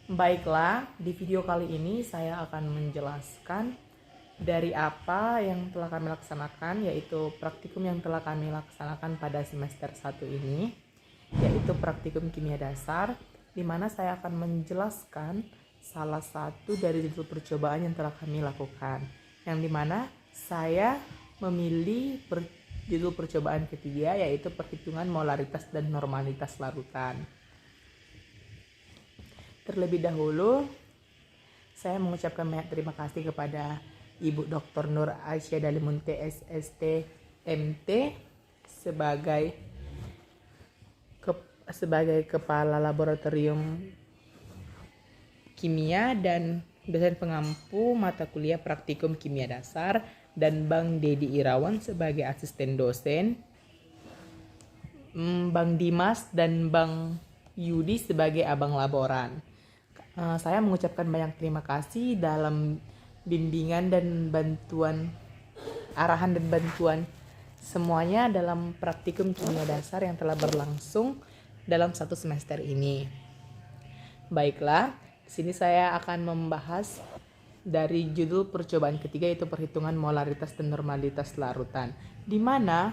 Baiklah, di video kali ini saya akan menjelaskan dari apa yang telah kami laksanakan, yaitu praktikum yang telah kami laksanakan pada semester 1 ini, yaitu praktikum kimia dasar, di mana saya akan menjelaskan salah satu dari judul percobaan yang telah kami lakukan, yang dimana saya memilih judul percobaan ketiga, yaitu perhitungan molaritas dan normalitas larutan. Terlebih dahulu, saya mengucapkan banyak terima kasih kepada Ibu Dr. Nur Aisyah Dalimunte SST MT sebagai Kepala Laboratorium Kimia dan dosen pengampu mata kuliah Praktikum Kimia Dasar, dan Bang Dedi Irawan sebagai asisten dosen, Bang Dimas dan Bang Yudi sebagai abang laboran. Saya mengucapkan banyak terima kasih dalam bimbingan dan bantuan, arahan dan bantuan semuanya dalam praktikum kimia dasar yang telah berlangsung dalam 1 semester ini. Baiklah, di sini saya akan membahas dari judul percobaan ketiga, yaitu perhitungan molaritas dan normalitas larutan, di mana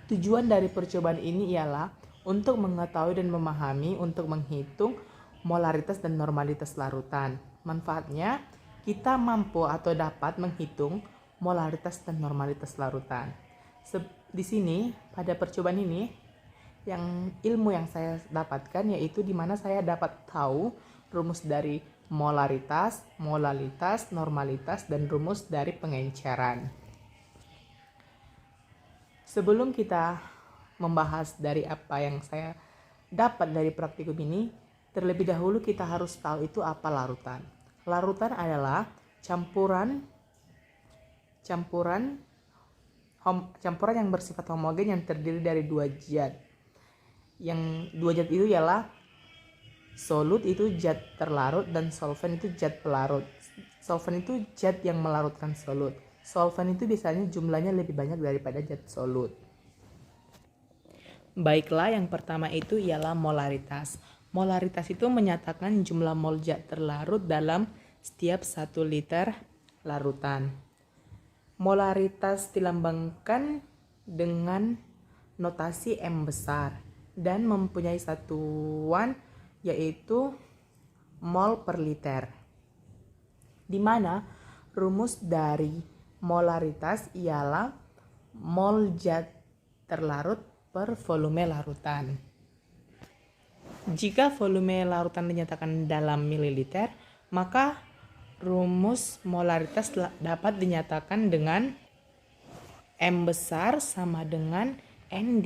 tujuan dari percobaan ini ialah untuk mengetahui dan memahami, untuk menghitung molaritas dan normalitas larutan. Manfaatnya, kita mampu atau dapat menghitung molaritas dan normalitas larutan. Di sini, pada percobaan ini, ilmu yang saya dapatkan yaitu di mana saya dapat tahu rumus dari molaritas, molalitas, normalitas, dan rumus dari pengenceran. Sebelum kita membahas dari apa yang saya dapat dari praktikum ini, terlebih dahulu kita harus tahu itu apa larutan. Larutan adalah campuran yang bersifat homogen yang terdiri dari 2 zat. Yang 2 zat itu ialah solut itu zat terlarut dan solvent itu zat pelarut. Solvent itu zat yang melarutkan solut. Solvent itu biasanya jumlahnya lebih banyak daripada zat solut. Baiklah, yang pertama itu ialah molaritas. Molaritas itu menyatakan jumlah mol zat terlarut dalam setiap 1 liter larutan. Molaritas dilambangkan dengan notasi M besar dan mempunyai satuan yaitu mol per liter, di mana rumus dari molaritas ialah mol zat terlarut per volume larutan. Jika volume larutan dinyatakan dalam mililiter, maka rumus molaritas dapat dinyatakan dengan M besar sama dengan N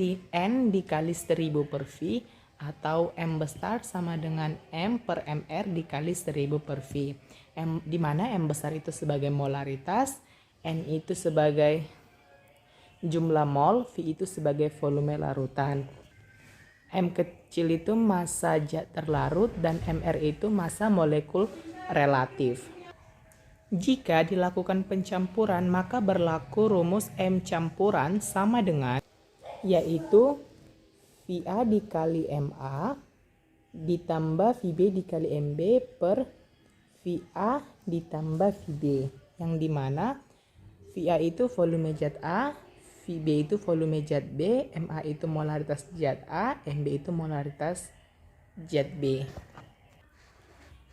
dikali 1000 per V, atau M besar sama dengan M per MR dikali 1000 per V. Di mana M besar itu sebagai molaritas, N itu sebagai jumlah mol, V itu sebagai volume larutan. M kecil itu massa zat terlarut dan MR itu massa molekul relatif. Jika dilakukan pencampuran, maka berlaku rumus M campuran sama dengan, yaitu VA dikali MA ditambah VB dikali MB per VA ditambah VB, yang dimana VA itu volume zat A, VB itu volume zat B, MA itu molaritas zat A, MB itu molaritas zat B.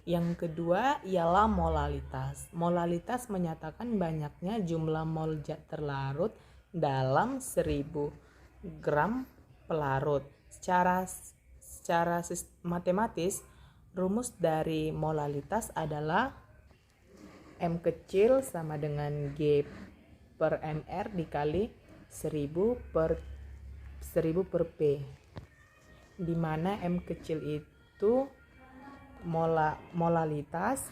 Yang kedua ialah molalitas. Molalitas menyatakan banyaknya jumlah mol zat terlarut dalam 1000 gram pelarut. Secara matematis, rumus dari molalitas adalah M kecil sama dengan G per MR dikali 1000 per P, di mana M kecil itu molalitas,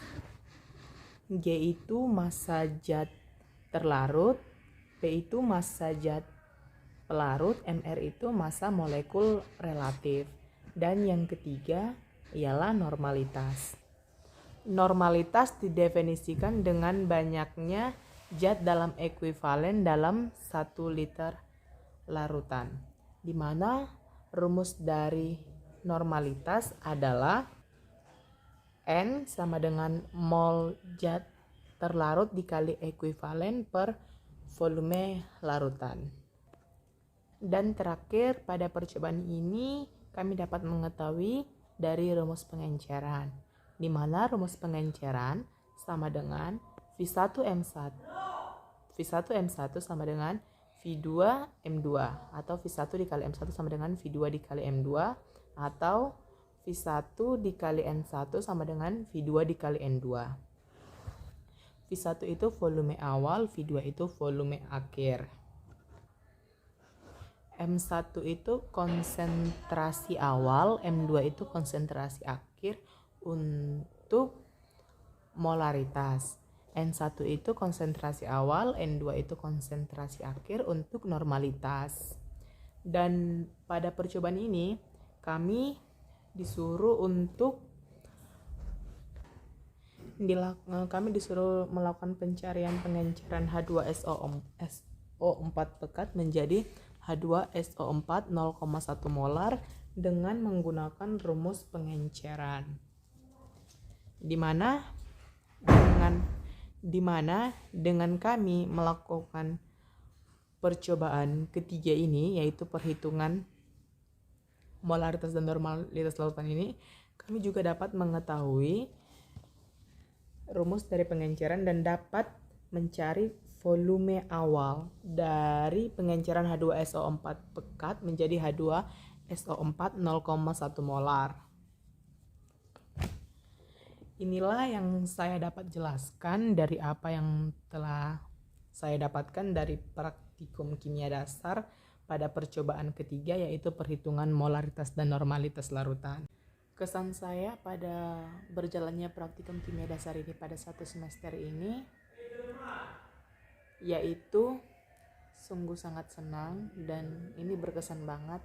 G itu massa zat terlarut, P itu massa zat pelarut, MR itu massa molekul relatif. Dan yang ketiga ialah normalitas. Normalitas didefinisikan dengan banyaknya zat dalam ekuivalen dalam 1 liter larutan, di mana rumus dari normalitas adalah N sama dengan mol zat terlarut dikali ekuivalen per volume larutan. Dan terakhir, pada percobaan ini kami dapat mengetahui dari rumus pengenceran, di mana rumus pengenceran sama dengan V1M1 sama dengan V2M2, atau V1 dikali M1 sama dengan V2 dikali M2, atau V1 dikali N1 sama dengan V2 dikali N2. V1 itu volume awal, V2 itu volume akhir. M1 itu konsentrasi awal, M2 itu konsentrasi akhir untuk molaritas. N1 itu konsentrasi awal, N2 itu konsentrasi akhir untuk normalitas. Dan pada percobaan ini kami disuruh melakukan pencarian pengenceran H2SO4 pekat menjadi H2SO4 0,1 molar dengan menggunakan rumus pengenceran. Di mana dengan kami melakukan percobaan ketiga ini, yaitu perhitungan molaritas dan normalitas larutan ini, kami juga dapat mengetahui rumus dari pengenceran dan dapat mencari volume awal dari pengenceran H2SO4 pekat menjadi H2SO4 0,1 molar. Inilah yang saya dapat jelaskan dari apa yang telah saya dapatkan dari praktikum kimia dasar pada percobaan ketiga, yaitu perhitungan molaritas dan normalitas larutan. Kesan saya pada berjalannya praktikum kimia dasar ini pada 1 semester ini yaitu sungguh sangat senang, dan ini berkesan banget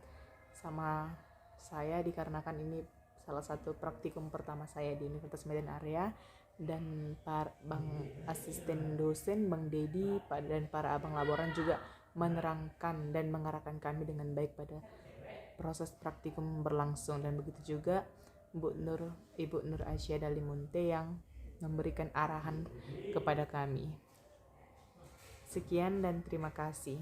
sama saya dikarenakan ini salah satu praktikum pertama saya di Universitas Medan Area, dan Bang asisten dosen Bang Dedi dan para abang laboran juga menerangkan dan mengarahkan kami dengan baik pada proses praktikum berlangsung, dan begitu juga Ibu Nur Aisyah Dalimunte yang memberikan arahan kepada kami. Sekian dan terima kasih.